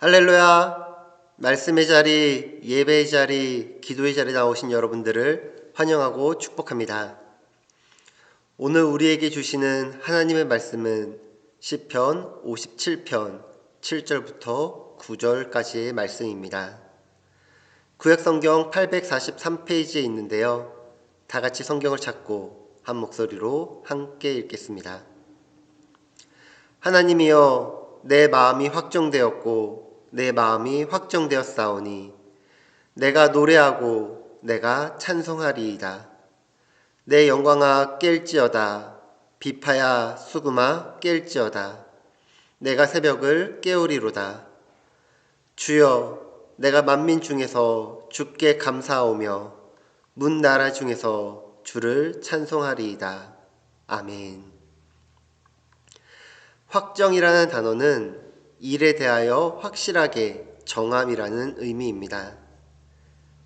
할렐루야! 말씀의 자리, 예배의 자리, 기도의 자리 나오신 여러분들을 환영하고 축복합니다. 오늘 우리에게 주시는 하나님의 말씀은 시편 57편 7절부터 9절까지의 말씀입니다. 구약성경 843페이지에 있는데요. 다 같이 성경을 찾고 한 목소리로 함께 읽겠습니다. 하나님이여, 내 마음이 확정되었고 내 마음이 확정되었사오니 내가 노래하고 내가 찬송하리이다. 내 영광아 깰지어다. 비파야 수금아 깰지어다. 내가 새벽을 깨우리로다. 주여, 내가 만민 중에서 주께 감사하오며 문 나라 중에서 주를 찬송하리이다. 아멘. 확정이라는 단어는 일에 대하여 확실하게 정함이라는 의미입니다.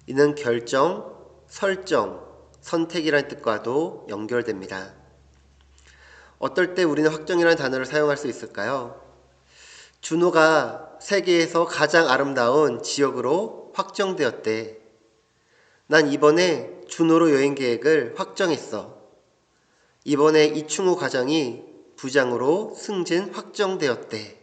이는 결정, 설정, 선택이라는 뜻과도 연결됩니다. 어떨 때 우리는 확정이라는 단어를 사용할 수 있을까요? 준호가 세계에서 가장 아름다운 지역으로 확정되었대. 난 이번에 준호로 여행 계획을 확정했어. 이번에 이충우 과장이 부장으로 승진 확정되었대.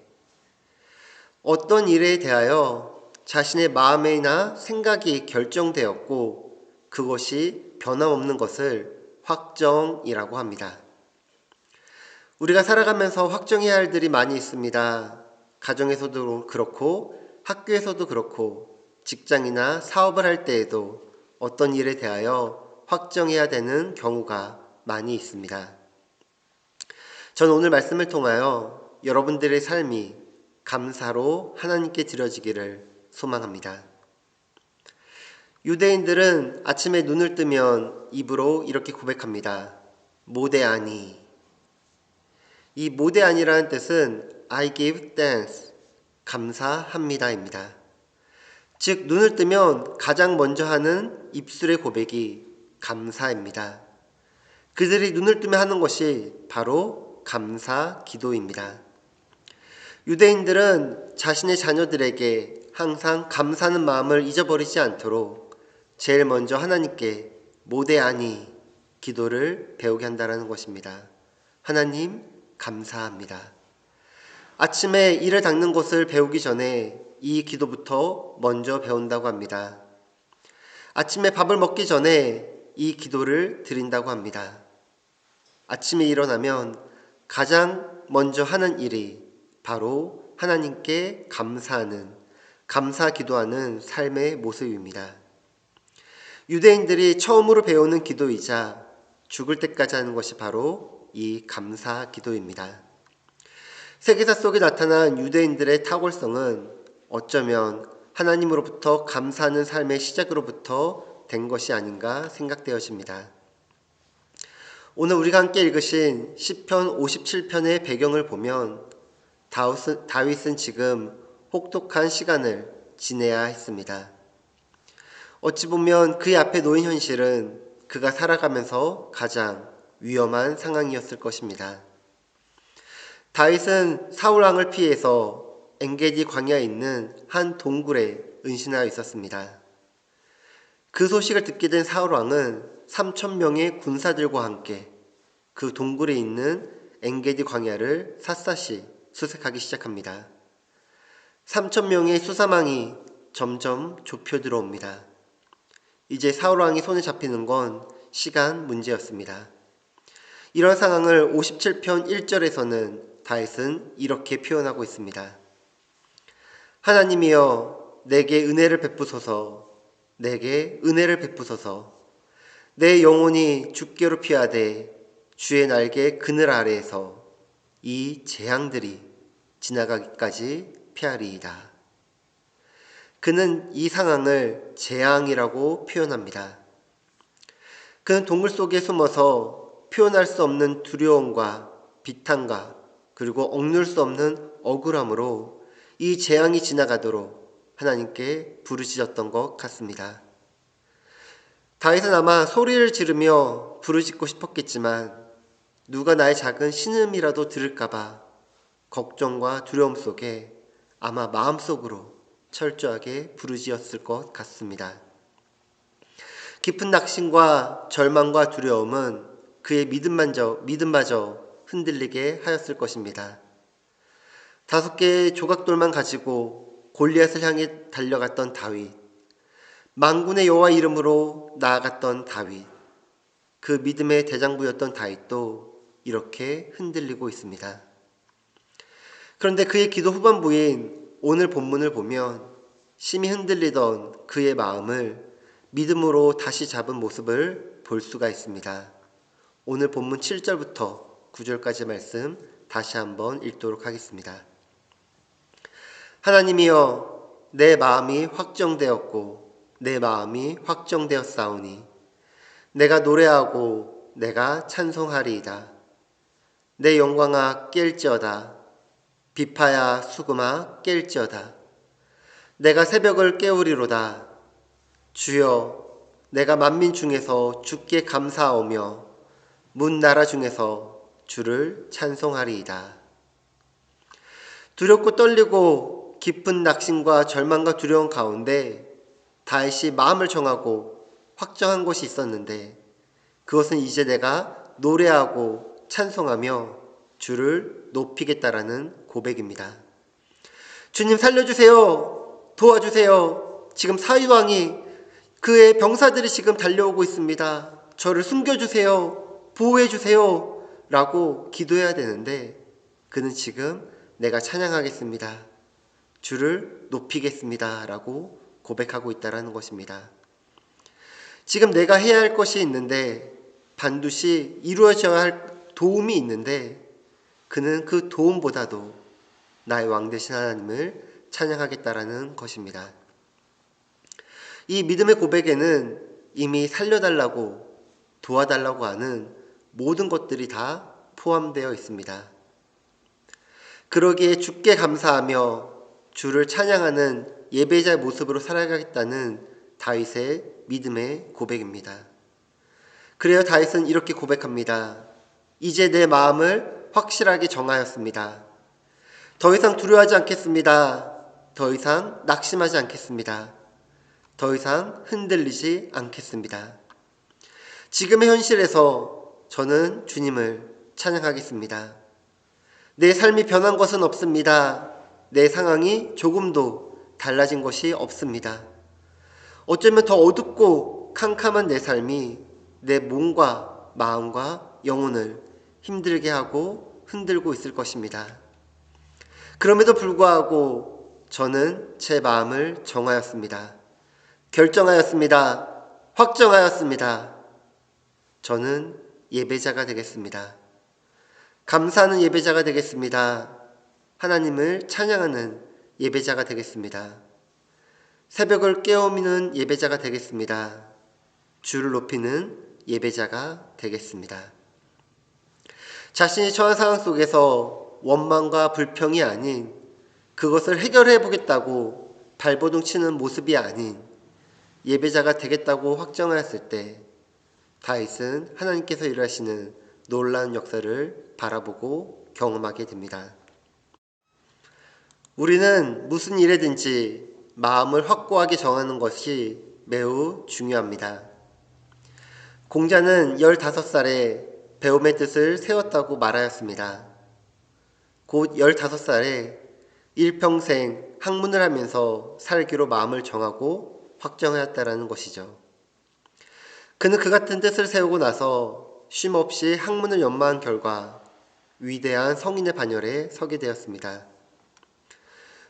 어떤 일에 대하여 자신의 마음이나 생각이 결정되었고 그것이 변함없는 것을 확정이라고 합니다. 우리가 살아가면서 확정해야 할 일이 많이 있습니다. 가정에서도 그렇고 학교에서도 그렇고 직장이나 사업을 할 때에도 어떤 일에 대하여 확정해야 되는 경우가 많이 있습니다. 저는 오늘 말씀을 통하여 여러분들의 삶이 감사로 하나님께 드려지기를 소망합니다. 유대인들은 아침에 눈을 뜨면 입으로 이렇게 고백합니다. 모데아니. 이 모데아니라는 뜻은 I give thanks, 감사합니다입니다. 즉 눈을 뜨면 가장 먼저 하는 입술의 고백이 감사입니다. 그들이 눈을 뜨면 하는 것이 바로 감사 기도입니다. 유대인들은 자신의 자녀들에게 항상 감사하는 마음을 잊어버리지 않도록 제일 먼저 하나님께 모데아니 기도를 배우게 한다는 것입니다. 하나님 감사합니다. 아침에 이를 닦는 것을 배우기 전에 이 기도부터 먼저 배운다고 합니다. 아침에 밥을 먹기 전에 이 기도를 드린다고 합니다. 아침에 일어나면 가장 먼저 하는 일이 바로 하나님께 감사하는, 감사 기도하는 삶의 모습입니다. 유대인들이 처음으로 배우는 기도이자 죽을 때까지 하는 것이 바로 이 감사 기도입니다. 세계사 속에 나타난 유대인들의 탁월성은 어쩌면 하나님으로부터 감사하는 삶의 시작으로부터 된 것이 아닌가 생각되어집니다. 오늘 우리가 함께 읽으신 시편 57편의 배경을 보면 다윗은 지금 혹독한 시간을 지내야 했습니다. 어찌 보면 그의 앞에 놓인 현실은 그가 살아가면서 가장 위험한 상황이었을 것입니다. 다윗은 사울왕을 피해서 엔게디 광야에 있는 한 동굴에 은신하여 있었습니다. 그 소식을 듣게 된 사울왕은 3,000명의 군사들과 함께 그 동굴에 있는 엔게디 광야를 샅샅이 수색하기 시작합니다. 3,000명의 수사망이 점점 좁혀 들어옵니다. 이제 사울왕이 손에 잡히는 건 시간 문제였습니다. 이런 상황을 57편 1절에서는 다윗은 이렇게 표현하고 있습니다. 하나님이여, 내게 은혜를 베푸소서. 내게 은혜를 베푸소서. 내 영혼이 주께로 피하되 주의 날개 그늘 아래에서 이 재앙들이 지나가기까지 피하리이다. 그는 이 상황을 재앙이라고 표현합니다. 그는 동굴 속에 숨어서 표현할 수 없는 두려움과 비탄과 그리고 억눌 수 없는 억울함으로 이 재앙이 지나가도록 하나님께 부르짖었던 것 같습니다. 다윗은 아마 소리를 지르며 부르짖고 싶었겠지만 누가 나의 작은 신음이라도 들을까봐 걱정과 두려움 속에 아마 마음속으로 철저하게 부르짖었을 것 같습니다. 깊은 낙심과 절망과 두려움은 그의 믿음마저 흔들리게 하였을 것입니다. 5개의 조각돌만 가지고 골리앗을 향해 달려갔던 다윗, 만군의 여호와 이름으로 나아갔던 다윗, 그 믿음의 대장부였던 다윗도 이렇게 흔들리고 있습니다. 그런데 그의 기도 후반부인 오늘 본문을 보면 심히 흔들리던 그의 마음을 믿음으로 다시 잡은 모습을 볼 수가 있습니다. 오늘 본문 7절부터 9절까지 말씀 다시 한번 읽도록 하겠습니다. 하나님이여, 내 마음이 확정되었고 내 마음이 확정되었사오니 내가 노래하고 내가 찬송하리이다. 내 영광아 깰지어다. 비파야 수금아 깰지어다. 내가 새벽을 깨우리로다. 주여, 내가 만민 중에서 주께 감사하오며 문 나라 중에서 주를 찬송하리이다. 두렵고 떨리고 깊은 낙심과 절망과 두려움 가운데 다윗이 마음을 정하고 확정한 것이 있었는데, 그것은 이제 내가 노래하고 찬송하며 주를 높이겠다라는 고백입니다. 주님 살려주세요. 도와주세요. 지금 사위왕이 그의 병사들이 지금 달려오고 있습니다. 저를 숨겨주세요. 보호해주세요. 라고 기도해야 되는데 그는 지금 내가 찬양하겠습니다. 주를 높이겠습니다. 라고 고백하고 있다는 것입니다. 지금 내가 해야 할 것이 있는데, 반드시 이루어져야 할 도움이 있는데 그는 그 도움보다도 나의 왕 되신 하나님을 찬양하겠다라는 것입니다. 이 믿음의 고백에는 이미 살려달라고 도와달라고 하는 모든 것들이 다 포함되어 있습니다. 그러기에 주께 감사하며 주를 찬양하는 예배자의 모습으로 살아가겠다는 다윗의 믿음의 고백입니다. 그래야 다윗은 이렇게 고백합니다. 이제 내 마음을 확실하게 정하였습니다. 더 이상 두려워하지 않겠습니다. 더 이상 낙심하지 않겠습니다. 더 이상 흔들리지 않겠습니다. 지금의 현실에서 저는 주님을 찬양하겠습니다. 내 삶이 변한 것은 없습니다. 내 상황이 조금도 달라진 것이 없습니다. 어쩌면 더 어둡고 캄캄한 내 삶이 내 몸과 마음과 영혼을 힘들게 하고 흔들고 있을 것입니다. 그럼에도 불구하고 저는 제 마음을 정하였습니다. 결정하였습니다. 확정하였습니다. 저는 예배자가 되겠습니다. 감사하는 예배자가 되겠습니다. 하나님을 찬양하는 예배자가 되겠습니다. 새벽을 깨우는 예배자가 되겠습니다. 주를 높이는 예배자가 되겠습니다. 자신이 처한 상황 속에서 원망과 불평이 아닌, 그것을 해결해 보겠다고 발버둥 치는 모습이 아닌 예배자가 되겠다고 확정하였을 때 다윗은 하나님께서 일하시는 놀라운 역사를 바라보고 경험하게 됩니다. 우리는 무슨 일에든지 마음을 확고하게 정하는 것이 매우 중요합니다. 공자는 15살에 배움의 뜻을 세웠다고 말하였습니다. 곧 15살에 일평생 학문을 하면서 살기로 마음을 정하고 확정하였다라는 것이죠. 그는 그 같은 뜻을 세우고 나서 쉼없이 학문을 연마한 결과 위대한 성인의 반열에 서게 되었습니다.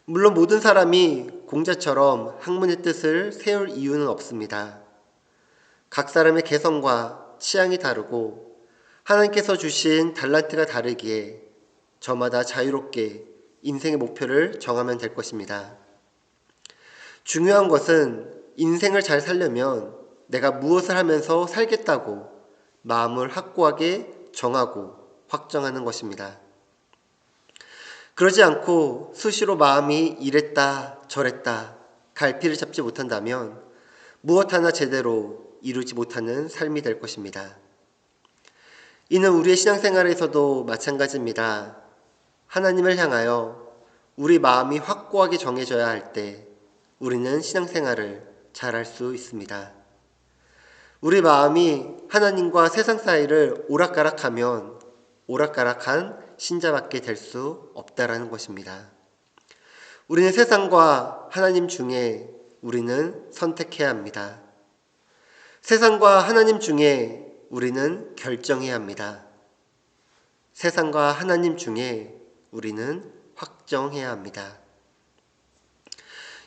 물론 모든 사람이 공자처럼 학문의 뜻을 세울 이유는 없습니다. 각 사람의 개성과 취향이 다르고 하나님께서 주신 달란트가 다르기에 저마다 자유롭게 인생의 목표를 정하면 될 것입니다. 중요한 것은 인생을 잘 살려면 내가 무엇을 하면서 살겠다고 마음을 확고하게 정하고 확정하는 것입니다. 그러지 않고 수시로 마음이 이랬다 저랬다 갈피를 잡지 못한다면 무엇 하나 제대로 이루지 못하는 삶이 될 것입니다. 이는 우리의 신앙생활에서도 마찬가지입니다. 하나님을 향하여 우리 마음이 확고하게 정해져야 할 때 우리는 신앙생활을 잘할 수 있습니다. 우리 마음이 하나님과 세상 사이를 오락가락하면 오락가락한 신자밖에 될 수 없다라는 것입니다. 우리는 세상과 하나님 중에 우리는 선택해야 합니다. 세상과 하나님 중에 우리는 결정해야 합니다. 세상과 하나님 중에 우리는 확정해야 합니다.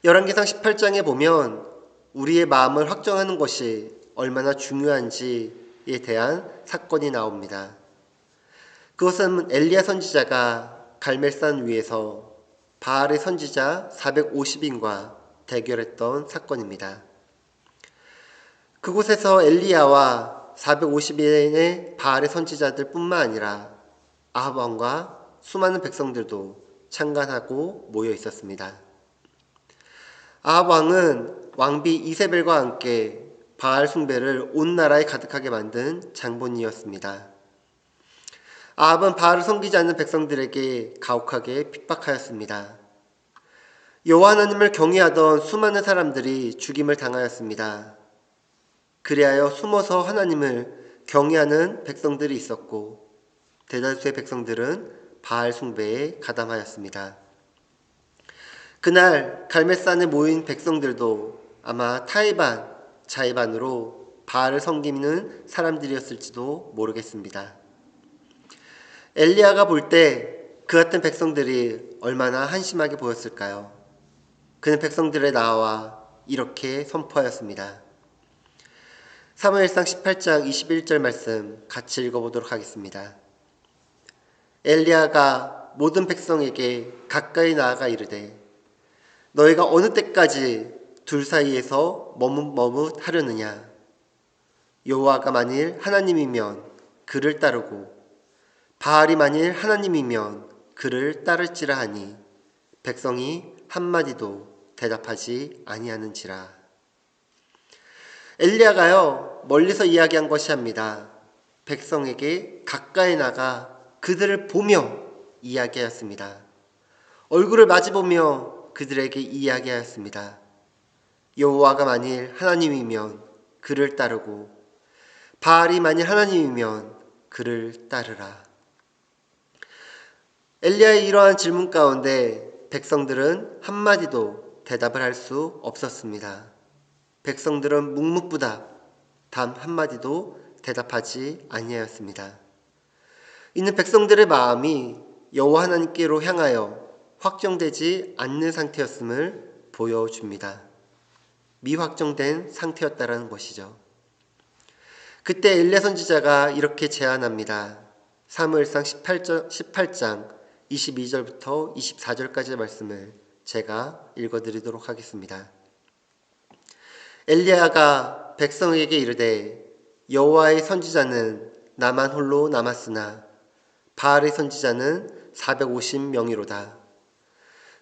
열왕기상 18장에 보면 우리의 마음을 확정하는 것이 얼마나 중요한지에 대한 사건이 나옵니다. 그것은 엘리야 선지자가 갈멜산 위에서 바알의 선지자 450인과 대결했던 사건입니다. 그곳에서 엘리야와 450인의 바알의 선지자들 뿐만 아니라 아합 왕과 수많은 백성들도 참관하고 모여 있었습니다. 아합 왕은 왕비 이세벨과 함께 바알 숭배를 온 나라에 가득하게 만든 장본인이었습니다. 아합은 바알을 섬기지 않는 백성들에게 가혹하게 핍박하였습니다. 여호와 하나님을 경외하던 수많은 사람들이 죽임을 당하였습니다. 그리하여 숨어서 하나님을 경외하는 백성들이 있었고 대다수의 백성들은 바알 숭배에 가담하였습니다. 그날 갈멜산에 모인 백성들도 아마 타이반, 자이반으로 바알을 섬기는 사람들이었을지도 모르겠습니다. 엘리야가 볼 때 그 같은 백성들이 얼마나 한심하게 보였을까요? 그는 백성들에 나와 이렇게 선포하였습니다. 사무엘상 18장 21절 말씀 같이 읽어보도록 하겠습니다. 엘리야가 모든 백성에게 가까이 나아가 이르되 너희가 어느 때까지 둘 사이에서 머뭇머뭇하려느냐? 여호와가 만일 하나님이면 그를 따르고 바알이 만일 하나님이면 그를 따를지라 하니 백성이 한마디도 대답하지 아니하는지라. 엘리야가요 멀리서 이야기한 것이 아닙니다. 백성에게 가까이 나가 그들을 보며 이야기하였습니다. 얼굴을 마주보며 그들에게 이야기하였습니다. 여호와가 만일 하나님이면 그를 따르고 바알이 만일 하나님이면 그를 따르라. 엘리야의 이러한 질문 가운데 백성들은 한마디도 대답을 할 수 없었습니다. 백성들은 묵묵부답 단 한마디도 대답하지 아니하였습니다. 이는 백성들의 마음이 여호와 하나님께로 향하여 확정되지 않는 상태였음을 보여줍니다. 미확정된 상태였다라는 것이죠. 그때 엘리야 선지자가 이렇게 제안합니다. 사무엘상 18장 22절부터 24절까지의 말씀을 제가 읽어드리도록 하겠습니다. 엘리야가 백성에게 이르되 여호와의 선지자는 나만 홀로 남았으나 바알의 선지자는 450명이로다.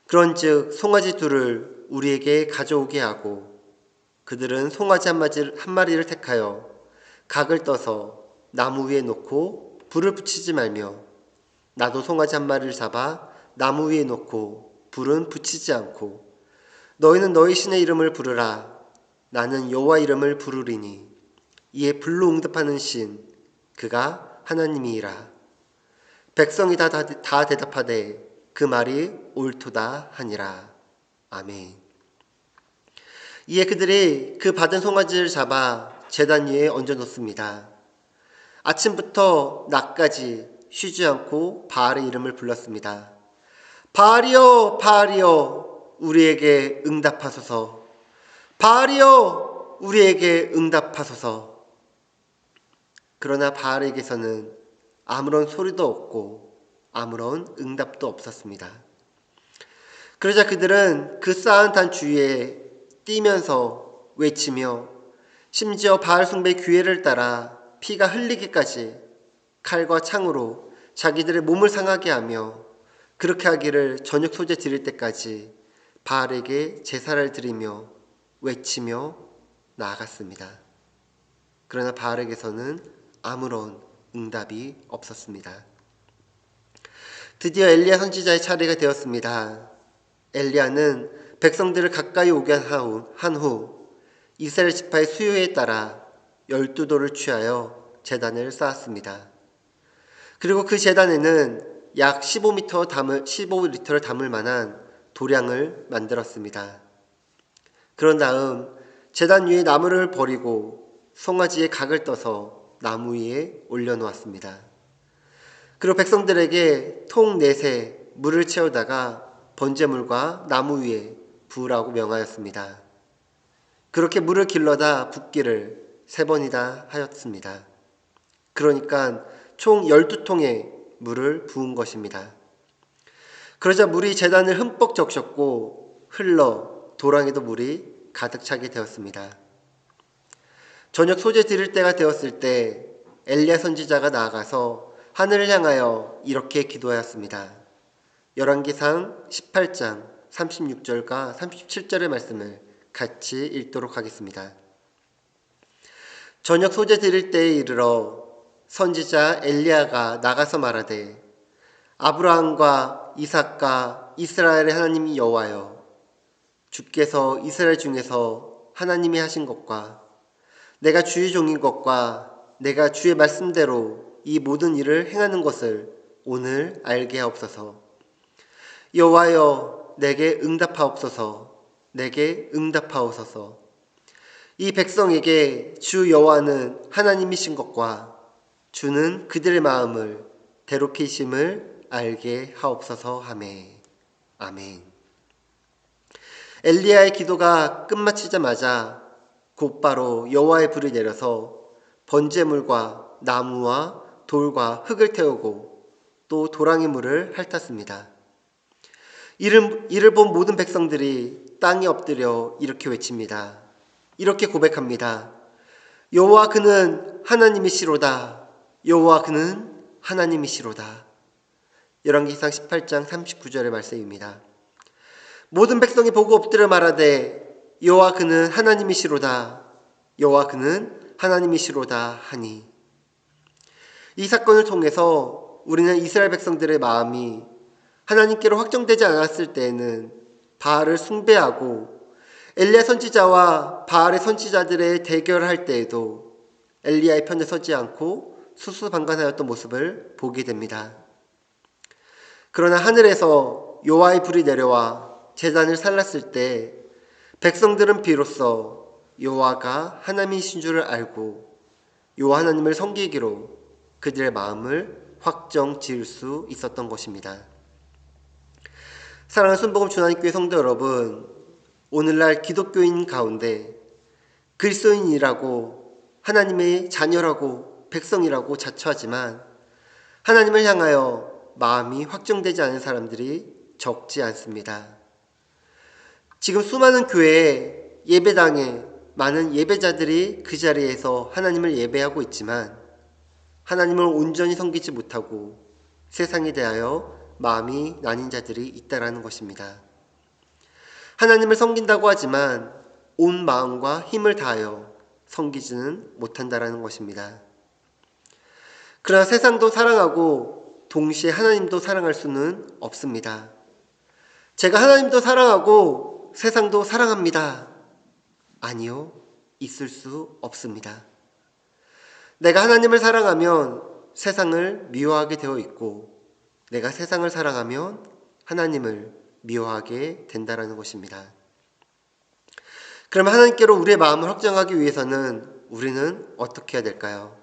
그런즉 송아지 둘을 우리에게 가져오게 하고 그들은 송아지 한 마리를 택하여 각을 떠서 나무 위에 놓고 불을 붙이지 말며 나도 송아지 한 마리를 잡아 나무 위에 놓고 불은 붙이지 않고 너희는 너희 신의 이름을 부르라. 나는 여호와 이름을 부르리니 이에 불로 응답하는 신 그가 하나님이라. 백성이 다 대답하되 그 말이 옳도다 하니라. 아멘. 이에 그들이 그 받은 송아지를 잡아 제단 위에 얹어 놓습니다. 아침부터 낮까지 쉬지 않고 바알의 이름을 불렀습니다. 바알이여 바알이여 우리에게 응답하소서. 바알이여 우리에게 응답하소서. 그러나 바알에게서는 아무런 소리도 없고 아무런 응답도 없었습니다. 그러자 그들은 그 쌓은 단 주위에 뛰면서 외치며 심지어 바알 숭배 규례를 따라 피가 흘리기까지 칼과 창으로 자기들의 몸을 상하게 하며 그렇게 하기를 저녁 소재 드릴 때까지 바알에게 제사를 드리며 외치며 나아갔습니다. 그러나 바알에게서는 아무런 응답이 없었습니다. 드디어 엘리야 선지자의 차례가 되었습니다. 엘리야는 백성들을 가까이 오게 한 후 이스라엘 지파의 수요에 따라 12돌을 취하여 제단을 쌓았습니다. 그리고 그 제단에는 약 15리터를 담을 만한 도량을 만들었습니다. 그런 다음 제단 위에 나무를 버리고 송아지에 각을 떠서 나무 위에 올려놓았습니다. 그리고 백성들에게 통 넷에 물을 채우다가 번제물과 나무 위에 부으라고 명하였습니다. 그렇게 물을 길러다 붓기를 3번이나 하였습니다. 그러니까 총 12통의 물을 부은 것입니다. 그러자 물이 제단을 흠뻑 적셨고 흘러 도랑에도 물이 가득 차게 되었습니다. 저녁 소재 드릴 때가 되었을 때 엘리야 선지자가 나아가서 하늘을 향하여 이렇게 기도하였습니다. 열왕기상 18장 36절과 37절의 말씀을 같이 읽도록 하겠습니다. 저녁 소재 드릴 때에 이르러 선지자 엘리야가 나가서 말하되 아브라함과 이삭과 이스라엘의 하나님 여호와여, 주께서 이스라엘 중에서 하나님이 하신 것과 내가 주의 종인 것과 내가 주의 말씀대로 이 모든 일을 행하는 것을 오늘 알게 하옵소서. 여호와여, 내게 응답하옵소서. 내게 응답하옵소서. 이 백성에게 주 여호와는 하나님이신 것과 주는 그들의 마음을 대롭히심을 알게 하옵소서 하매. 아멘. 엘리야의 기도가 끝마치자마자 곧바로 여호와의 불이 내려서 번제물과 나무와 돌과 흙을 태우고 또 도랑의 물을 핥았습니다. 이를 본 모든 백성들이 땅에 엎드려 이렇게 외칩니다. 이렇게 고백합니다. 여호와 그는 하나님이시로다. 여호와 그는 하나님이시로다. 열왕기상 18장 39절의 말씀입니다. 모든 백성이 보고 엎드려 말하되 여호와 그는 하나님이시로다. 여호와 그는 하나님이시로다 하니, 이 사건을 통해서 우리는 이스라엘 백성들의 마음이 하나님께로 확정되지 않았을 때에는 바알을 숭배하고 엘리야 선지자와 바알의 선지자들의 대결할 때에도 엘리야의 편에 서지 않고 수수방관하였던 모습을 보게 됩니다. 그러나 하늘에서 여호와의 불이 내려와 제단을 살랐을 때 백성들은 비로소 여호와가 하나님이신 줄을 알고 여호와 하나님을 섬기기로 그들의 마음을 확정 지을 수 있었던 것입니다. 사랑하는 순복음 주나님교회 성도 여러분, 오늘날 기독교인 가운데 그리스도인이라고 하나님의 자녀라고 백성이라고 자처하지만 하나님을 향하여 마음이 확정되지 않은 사람들이 적지 않습니다. 지금 수많은 교회에 예배당에 많은 예배자들이 그 자리에서 하나님을 예배하고 있지만 하나님을 온전히 섬기지 못하고 세상에 대하여 마음이 나뉜 자들이 있다라는 것입니다. 하나님을 섬긴다고 하지만 온 마음과 힘을 다하여 섬기지는 못한다라는 것입니다. 그러나 세상도 사랑하고 동시에 하나님도 사랑할 수는 없습니다. 제가 하나님도 사랑하고 세상도 사랑합니다. 아니요, 있을 수 없습니다. 내가 하나님을 사랑하면 세상을 미워하게 되어 있고 내가 세상을 사랑하면 하나님을 미워하게 된다라는 것입니다. 그럼 하나님께로 우리의 마음을 확정하기 위해서는 우리는 어떻게 해야 될까요?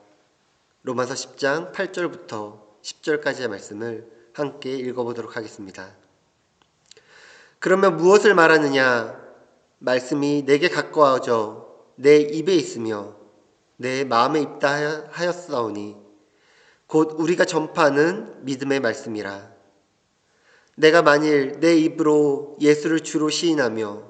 로마서 10장 8절부터 10절까지의 말씀을 함께 읽어보도록 하겠습니다. 그러면 무엇을 말하느냐? 말씀이 내게 가까워져 내 입에 있으며 내 마음에 있다 하였사오니 곧 우리가 전파하는 믿음의 말씀이라. 내가 만일 내 입으로 예수를 주로 시인하며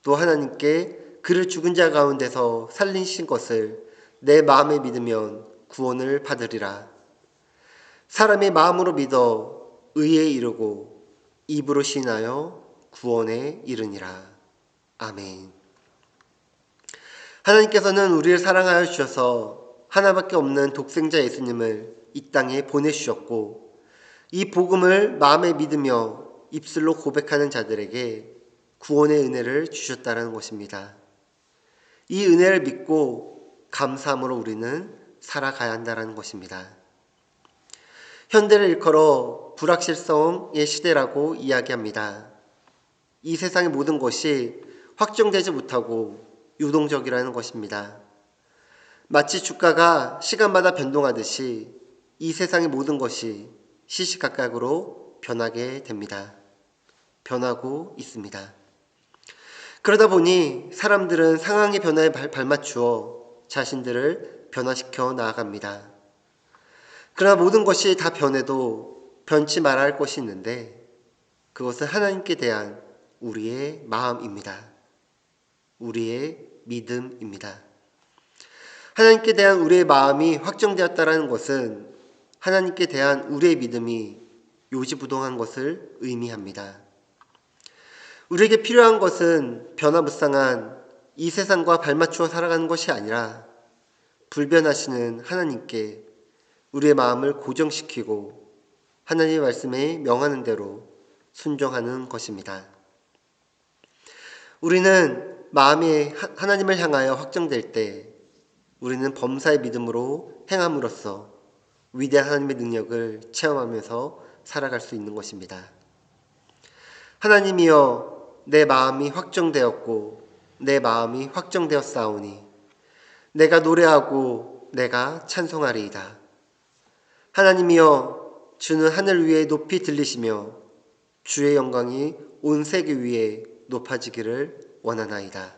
또 하나님께 그를 죽은 자 가운데서 살리신 것을 내 마음에 믿으면 구원을 받으리라. 사람의 마음으로 믿어 의에 이르고 입으로 시인하여 구원에 이르니라. 아멘. 하나님께서는 우리를 사랑하여 주셔서 하나밖에 없는 독생자 예수님을 이 땅에 보내주셨고 이 복음을 마음에 믿으며 입술로 고백하는 자들에게 구원의 은혜를 주셨다는 것입니다. 이 은혜를 믿고 감사함으로 우리는 살아가야 한다는 것입니다. 현대를 일컬어 불확실성의 시대라고 이야기합니다. 이 세상의 모든 것이 확정되지 못하고 유동적이라는 것입니다. 마치 주가가 시간마다 변동하듯이 이 세상의 모든 것이 시시각각으로 변하게 됩니다. 변하고 있습니다. 그러다 보니 사람들은 상황의 변화에 발맞추어 자신들을 변화시켜 나아갑니다. 그러나 모든 것이 다 변해도 변치 말아야 할 것이 있는데 그것은 하나님께 대한 우리의 마음입니다. 우리의 믿음입니다. 하나님께 대한 우리의 마음이 확정되었다는 것은 하나님께 대한 우리의 믿음이 요지부동한 것을 의미합니다. 우리에게 필요한 것은 변화무쌍한 이 세상과 발맞추어 살아가는 것이 아니라 불변하시는 하나님께 우리의 마음을 고정시키고 하나님의 말씀에 명하는 대로 순종하는 것입니다. 우리는 마음이 하나님을 향하여 확정될 때 우리는 범사의 믿음으로 행함으로써 위대한 하나님의 능력을 체험하면서 살아갈 수 있는 것입니다. 하나님이여 내 마음이 확정되었고 내 마음이 확정되었사오니 내가 노래하고 내가 찬송하리이다. 하나님이여 주는 하늘 위에 높이 들리시며 주의 영광이 온 세계 위에 높아지기를 원하나이다.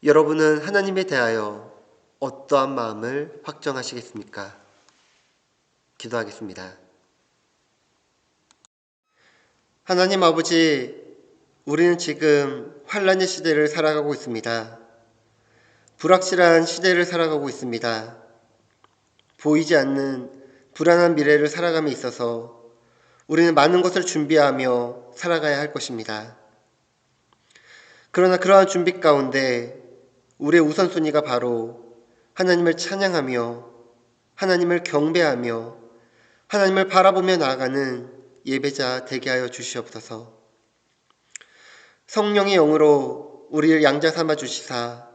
여러분은 하나님에 대하여 어떠한 마음을 확정하시겠습니까? 기도하겠습니다. 하나님 아버지, 우리는 지금 환란의 시대를 살아가고 있습니다. 불확실한 시대를 살아가고 있습니다. 보이지 않는 불안한 미래를 살아감에 있어서 우리는 많은 것을 준비하며 살아가야 할 것입니다. 그러나 그러한 준비 가운데 우리의 우선순위가 바로 하나님을 찬양하며 하나님을 경배하며 하나님을 바라보며 나아가는 예배자 되게 하여 주시옵소서. 성령의 영으로 우리를 양자 삼아 주시사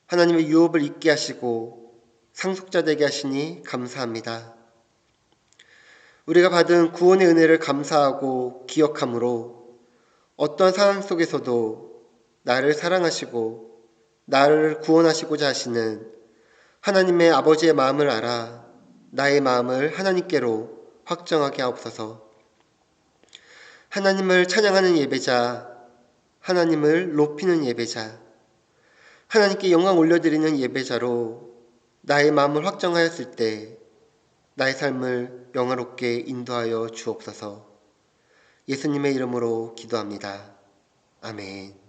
하나님의 유업을 잊게 하시고 상속자 되게 하시니 감사합니다. 우리가 받은 구원의 은혜를 감사하고 기억함으로 어떤 상황 속에서도 나를 사랑하시고 나를 구원하시고자 하시는 하나님의 아버지의 마음을 알아 나의 마음을 하나님께로 확정하게 하옵소서. 하나님을 찬양하는 예배자, 하나님을 높이는 예배자, 하나님께 영광 올려드리는 예배자로 나의 마음을 확정하였을 때 나의 삶을 영화롭게 인도하여 주옵소서. 예수님의 이름으로 기도합니다. 아멘.